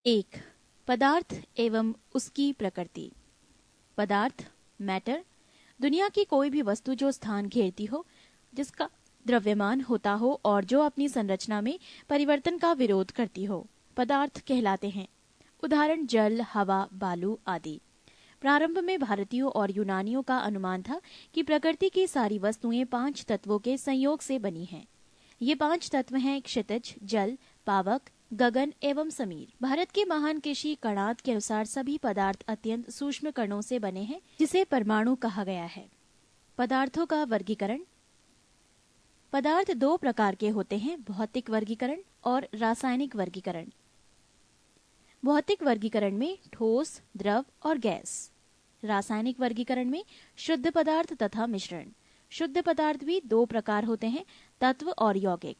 एक, पदार्थ एवं उसकी प्रकृति। पदार्थ मैटर, दुनिया की कोई भी वस्तु जो स्थान घेरती हो, जिसका द्रव्यमान होता हो और जो अपनी संरचना में परिवर्तन का विरोध करती हो, पदार्थ कहलाते हैं। उदाहरण जल, हवा, बालू आदि। प्रारंभ में भारतीयों और यूनानियों का अनुमान था कि प्रकृति की सारी वस्तुएं 5 तत्वों के संयोग से बनी हैं। ये 5 तत्व हैं क्षितिज, जल, पावक, गगन एवं समीर। भारत के महान कृषि कणाद के अनुसार सभी पदार्थ अत्यंत सूक्ष्म कणों से बने हैं, जिसे परमाणु कहा गया है। पदार्थों का वर्गीकरण। पदार्थ 2 प्रकार के होते हैं, भौतिक वर्गीकरण और रासायनिक वर्गीकरण। भौतिक वर्गीकरण में ठोस, द्रव और गैस। रासायनिक वर्गीकरण में शुद्ध पदार्थ तथा मिश्रण। शुद्ध पदार्थ भी 2 प्रकार होते हैं, तत्व और यौगिक।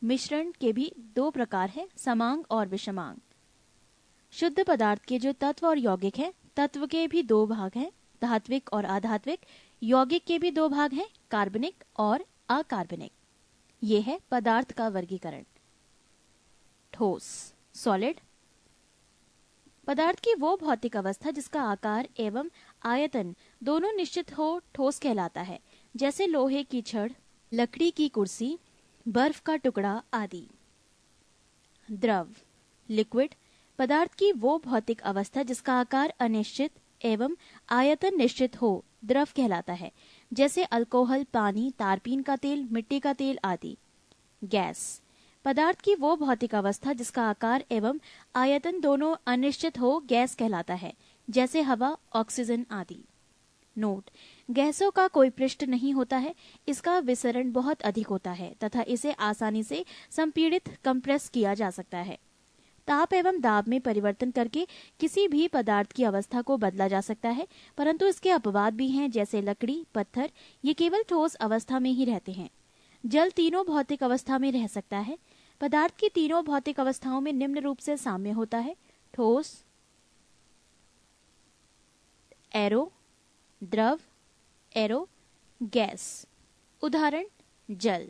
मिश्रण के भी 2 प्रकार हैं, समांग और विषमांग। शुद्ध पदार्थ के जो तत्व और यौगिक हैं, तत्व के भी 2 भाग हैं, धात्विक और अधात्विक। यौगिक के भी 2 भाग हैं, कार्बनिक और अकार्बनिक। ये है पदार्थ का वर्गीकरण। ठोस, सॉलिड। पदार्थ की वो भौतिक अवस्था जिसका आकार एवं आयतन दोनों निश्चित हो, ठोस कहलाता है। जैसे लोहे की छड़, लकड़ी की कुर्सी, बर्फ का टुकड़ा आदि। द्रव, लिक्विड। पदार्थ की वो भौतिक अवस्था जिसका आकार अनिश्चित एवं आयतन निश्चित हो, द्रव कहलाता है। जैसे अल्कोहल, पानी, तारपीन का तेल, मिट्टी का तेल आदि। गैस, पदार्थ की वो भौतिक अवस्था जिसका आकार एवं आयतन दोनों अनिश्चित हो, गैस कहलाता है। जैसे हवा, ऑक्सीजन आदि। नोट, गैसों का कोई पृष्ठ नहीं होता है, इसका विसरण बहुत अधिक होता है तथा इसे आसानी से संपीड़ित, कंप्रेस किया जा सकता है। ताप एवं दाब में परिवर्तन करके किसी भी पदार्थ की अवस्था को बदला जा सकता है, परंतु इसके अपवाद भी हैं, जैसे लकड़ी, पत्थर, ये केवल ठोस अवस्था में ही रहते हैं। जल तीनों भौतिक अवस्था में रह सकता है। पदार्थ की तीनों भौतिक अवस्थाओं में निम्न रूप से साम्य होता है: ठोस, एरो, द्रव, एरो, गैस। उदाहरण जल।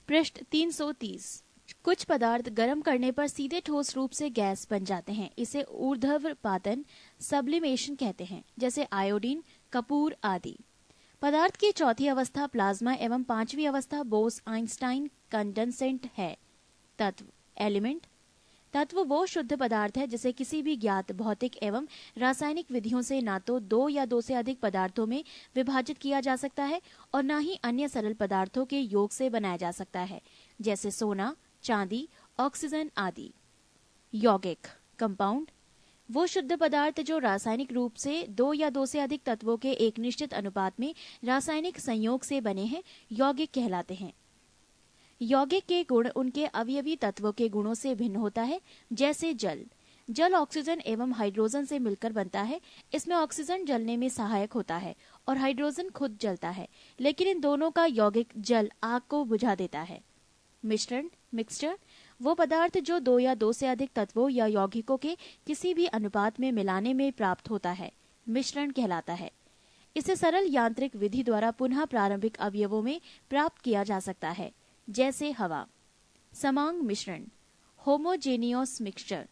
पृष्ठ 330। कुछ पदार्थ गर्म करने पर सीधे ठोस रूप से गैस बन जाते हैं, इसे ऊर्ध्वपातन, सब्लिमेशन कहते हैं। जैसे आयोडीन, कपूर आदि। पदार्थ की चौथी अवस्था प्लाज्मा एवं 5वीं अवस्था बोस-आइंस्टाइन कंडेंसेंट है। तत्व, एलिमेंट। तत्व वो शुद्ध पदार्थ है जिसे किसी भी ज्ञात भौतिक एवं रासायनिक विधियों से ना तो 2 या 2 से अधिक पदार्थों में विभाजित किया जा सकता है और ना ही अन्य सरल पदार्थों के योग से बनाया जा सकता है, जैसे सोना, चांदी, ऑक्सीजन आदि। यौगिक, कंपाउंड। वो शुद्ध पदार्थ जो रासायनिक रूप से 2 या 2 से अधिक तत्वों के एक निश्चित अनुपात में रासायनिक संयोग से बने हैं, यौगिक कहलाते हैं। यौगिक के गुण उनके अवयवी तत्वों के गुणों से भिन्न होता है। जैसे जल। जल ऑक्सीजन एवं हाइड्रोजन से मिलकर बनता है। इसमें ऑक्सीजन जलने में सहायक होता है और हाइड्रोजन खुद जलता है, लेकिन इन दोनों का यौगिक जल आग को बुझा देता है। मिश्रण, मिक्सचर। वो पदार्थ जो 2 या 2 से अधिक तत्वों या यौगिकों के किसी भी अनुपात में मिलाने में प्राप्त होता है, मिश्रण कहलाता है। इसे सरल यांत्रिक विधि द्वारा पुनः प्रारंभिक अवयवों में प्राप्त किया जा सकता है, जैसे हवा। समांग मिश्रण, होमोजेनियस मिक्सचर।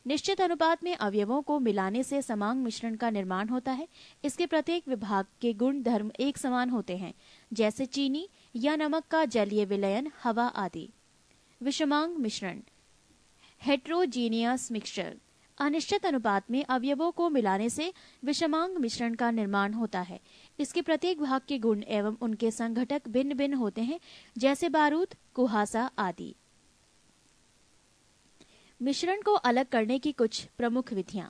निश्चित अनुपात में अवयवों को मिलाने से समांग मिश्रण का निर्माण होता है। इसके प्रत्येक विभाग के गुण धर्म एक समान होते हैं, जैसे चीनी या नमक का जलीय विलयन, हवा आदि। विषमांग मिश्रण, हेट्रोजीनियस मिक्सचर। अनिश्चित अनुपात में अवयवों को मिलाने से विषमांग मिश्रण का निर्माण होता है। इसके प्रत्येक भाग के गुण एवं उनके संघटक भिन्न भिन्न होते हैं, जैसे बारूद, कुहासा आदि। मिश्रण को अलग करने की कुछ प्रमुख विधियां: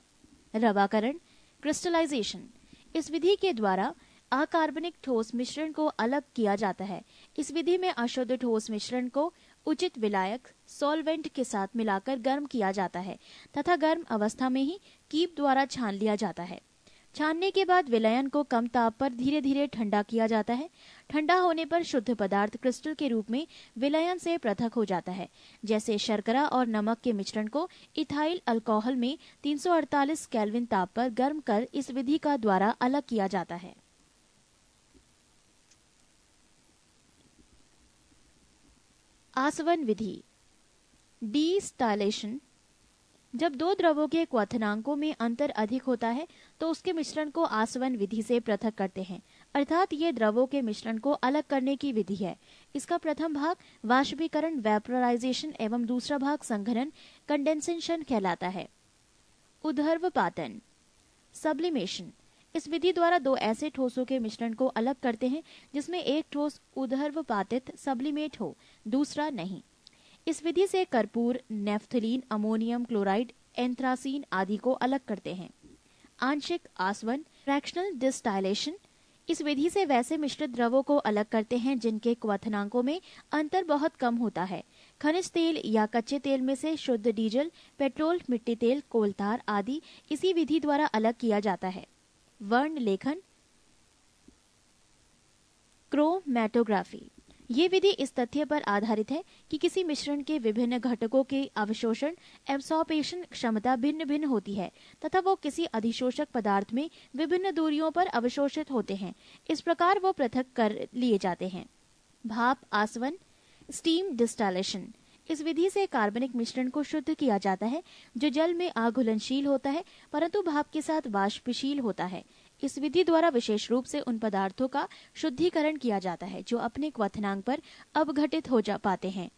रवाकरण, क्रिस्टलाइजेशन। इस विधि के द्वारा अकार्बनिक ठोस मिश्रण को अलग किया जाता है। इस विधि में अशुद्ध ठोस मिश्रण को उचित विलायक, सॉल्वेंट के साथ मिलाकर गर्म किया जाता है तथा गर्म अवस्था में ही कीप द्वारा छान लिया जाता है। छानने के बाद विलयन को कम ताप पर धीरे धीरे ठंडा किया जाता है। ठंडा होने पर शुद्ध पदार्थ क्रिस्टल के रूप में विलयन से पृथक हो जाता है। जैसे शर्करा और नमक के मिश्रण को इथाइल अल्कोहल में 348 केल्विन ताप पर गर्म कर इस विधि का द्वारा अलग किया जाता है। आसवन विधि। डिस्टाइलेशन, जब दो द्रवों के क्वथनांकों में अंतर अधिक होता है तो उसके मिश्रण को आसवन विधि से पृथक करते हैं, अर्थात ये द्रवों के मिश्रण को अलग करने की विधि है। इसका प्रथम भाग वाष्पीकरण वेपोराइजेशन एवं दूसरा भाग संघनन कंडेंसेशन कहलाता है। उद्धर्वपातन सब्लिमेशन, इस विधि द्वारा दो ऐसे ठोसों के मिश्रण को अलग करते हैं जिसमें एक ठोस उद्धर्वपातित सब्लिमेट हो, दूसरा नहीं। इस विधि से कर्पूर, नेफ्थलीन, अमोनियम क्लोराइड, एंथ्रासीन आदि को अलग करते हैं। आंशिक आसवन फ्रैक्शनल डिस्टाइलेशन, इस विधि से वैसे मिश्रित द्रवों को अलग करते हैं जिनके क्वथनांकों में अंतर बहुत कम होता है। खनिज तेल या कच्चे तेल में से शुद्ध डीजल, पेट्रोल, मिट्टी तेल, कोलतार आदि इसी विधि द्वारा अलग किया जाता है। वर्ण लेखन क्रोमैटोग्राफी, ये विधि इस तथ्य पर आधारित है कि किसी मिश्रण के विभिन्न घटकों की अवशोषण एब्सॉर्प्शन क्षमता भिन्न भिन्न होती है तथा वो किसी अधिशोषक पदार्थ में विभिन्न दूरियों पर अवशोषित होते हैं। इस प्रकार वो पृथक कर लिए जाते हैं। भाप आसवन स्टीम डिस्टाइलेशन, इस विधि से कार्बनिक मिश्रण को शुद्ध किया जाता है जो जल में अघुलनशील होता है परंतु भाप के साथ वाष्पशील होता है। इस विधि द्वारा विशेष रूप से उन पदार्थों का शुद्धिकरण किया जाता है जो अपने क्वथनांक पर अपघटित हो जा पाते हैं,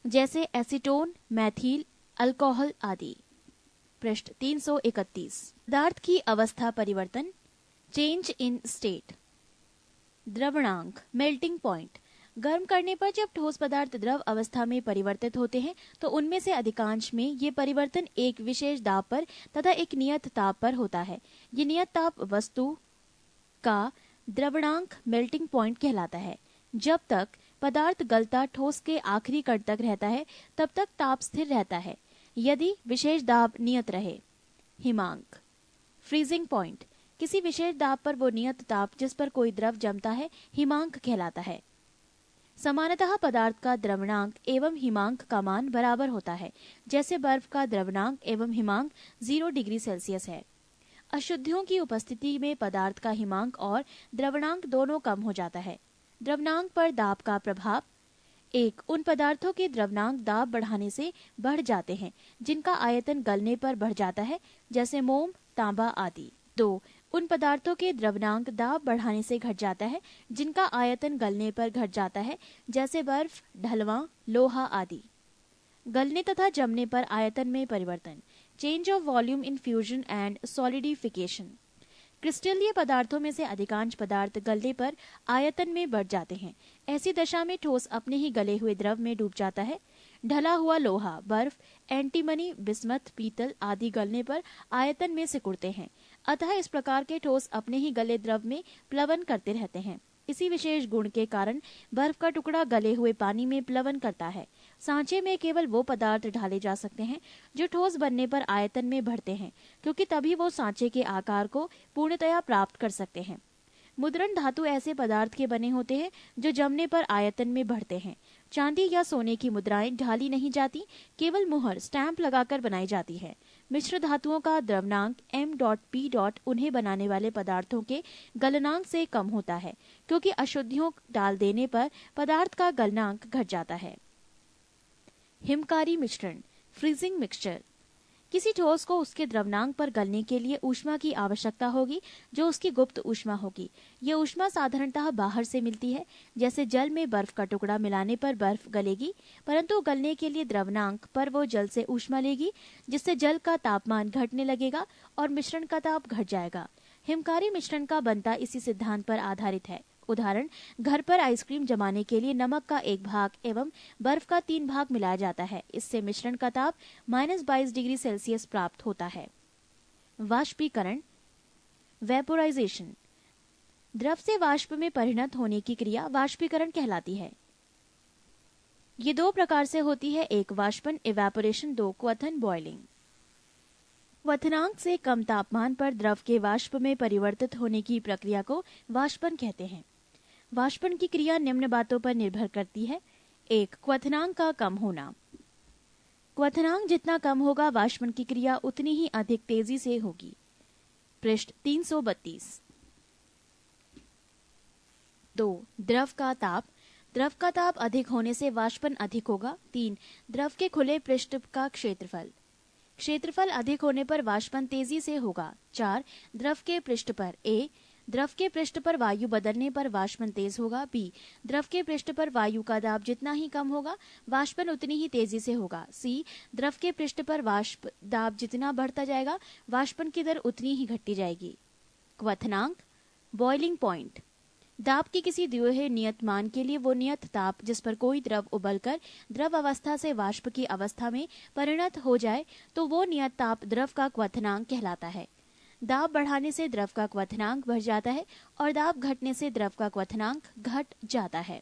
जैसे एसीटोन, मैथिल, अल्कोहल आदि। पृष्ठ 331। पदार्थ की अवस्था परिवर्तन चेंज इन स्टेट। द्रवणांक मेल्टिंग पॉइंट, गर्म करने पर जब ठोस पदार्थ द्रव अवस्था में परिवर्तित होते हैं तो उनमें से अधिकांश में ये परिवर्तन एक विशेष दाब पर तथा एक नियत ताप पर होता है। ये नियत ताप वस्तु का द्रवणांक मेल्टिंग पॉइंट कहलाता है। जब तक पदार्थ गलता ठोस के आखिरी कण तक रहता है तब तक ताप स्थिर रहता है यदि विशेष दाब नियत रहे। हिमांक फ्रीजिंग पॉइंट, किसी विशेष दाब पर वो नियत ताप जिस पर कोई द्रव जमता है हिमांक कहलाता है। सामान्यतः पदार्थ का द्रवणांक एवं हिमांक का मान बराबर होता है, जैसे बर्फ का द्रवणांक एवं हिमांक 0 डिग्री सेल्सियस है। अशुद्धियों की उपस्थिति में पदार्थ का हिमांक और द्रवणांक दोनों कम हो जाता है। द्रवणांक पर दाब का प्रभाव 1. उन पदार्थों के द्रवणांक दाब बढ़ाने से बढ़ जाते हैं जिनका आयतन गलने पर बढ़ जाता है, जैसे मोम, तांबा आदि। 2. उन पदार्थों के द्रवणांक दाब बढ़ाने से घट जाता है जिनका आयतन गलने पर घट जाता है, जैसे बर्फ, ढलवा, लोहा आदि। गलने तथा जमने पर आयतन में परिवर्तन change of volume in fusion and solidification. क्रिस्टलीय पदार्थों में से अधिकांश पदार्थ गलने पर आयतन में बढ़ जाते हैं। ऐसी दशा में ठोस अपने ही गले हुए द्रव में डूब जाता है। ढला हुआ लोहा, बर्फ, एंटीमनी, बिस्मथ, पीतल आदि गलने पर आयतन में सिकुड़ते हैं। अतः इस प्रकार के ठोस अपने ही गले द्रव में प्लवन करते रहते हैं। इसी विशेष गुण के कारण बर्फ का टुकड़ा गले हुए पानी में प्लवन करता है। सांचे में केवल वो पदार्थ ढाले जा सकते हैं जो ठोस बनने पर आयतन में बढ़ते हैं, क्योंकि तभी वो सांचे के आकार को पूर्णतया प्राप्त कर सकते हैं। मुद्रण धातु ऐसे पदार्थ के बने होते हैं जो जमने पर आयतन में बढ़ते हैं। चांदी या सोने की मुद्राएं ढाली नहीं जाती, केवल मुहर स्टैंप लगाकर बनाई जाती है। मिश्र धातुओं का द्रवणांक m.p. उन्हें बनाने वाले पदार्थों के गलनांक से कम होता है, क्योंकि अशुद्धियों डाल देने पर पदार्थ का गलनांक घट जाता है। हिमकारी मिश्रण फ्रीजिंग मिक्सचर, किसी ठोस को उसके द्रवणांक पर गलने के लिए ऊष्मा की आवश्यकता होगी जो उसकी गुप्त ऊष्मा होगी। यह ऊष्मा साधारणतः बाहर से मिलती है, जैसे जल में बर्फ का टुकड़ा मिलाने पर बर्फ गलेगी, परंतु गलने के लिए द्रवणांक पर वो जल से ऊष्मा लेगी, जिससे जल का तापमान घटने लगेगा और मिश्रण का ताप घट जाएगा। हिमकारी मिश्रण का बनता इसी सिद्धांत पर आधारित है। उदाहरण, घर पर आइसक्रीम जमाने के लिए नमक का 1 भाग एवं बर्फ का 3 भाग मिलाया जाता है। इससे मिश्रण का ताप -22 डिग्री सेल्सियस प्राप्त होता है। वाष्पीकरण वेपोराइजेशन, द्रव से वाष्प में परिणत होने की क्रिया वाष्पीकरण कहलाती है। ये 2 प्रकार से होती है, 1 वाष्पन इवेपोरेशन, 2 क्वथन बॉइलिंग। क्वथनांक से कम तापमान पर द्रव के वाष्प में परिवर्तित होने की प्रक्रिया को वाष्पन कहते हैं। वाष्पन की क्रिया निम्न बातों पर निर्भर करती है। 1 क्वथनांक का कम होना, क्वथनांक जितना कम होगा वाष्पन की क्रिया उतनी ही अधिक तेजी से होगी। पृष्ठ 332। 2 द्रव का ताप, द्रव का ताप अधिक होने से वाष्पन अधिक होगा। 3 द्रव के खुले पृष्ठ का क्षेत्रफल अधिक होने पर वाष्पन तेजी से होगा। 4 द्रव के पृष्ठ पर ए द्रव के पृष्ठ पर वायु बदलने पर वाष्पन तेज होगा। बी द्रव के पृष्ठ पर वायु का दाब जितना ही कम होगा वाष्पन उतनी ही तेजी से होगा। सी द्रव के पृष्ठ पर वाष्प दाब जितना बढ़ता जाएगा वाष्पन की दर उतनी ही घटती जाएगी। क्वथनांक बॉइलिंग पॉइंट दाब की किसी दिए हुए नियत मान के लिए वो नियत ताप जिस पर कोई द्रव उबलकर द्रव अवस्था से वाष्प की अवस्था में परिणत हो जाए तो वो नियत ताप द्रव का क्वथनांक कहलाता है। दाब बढ़ाने से द्रव का क्वथनांक बढ़ जाता है और दाब घटने से द्रव का क्वथनांक घट जाता है।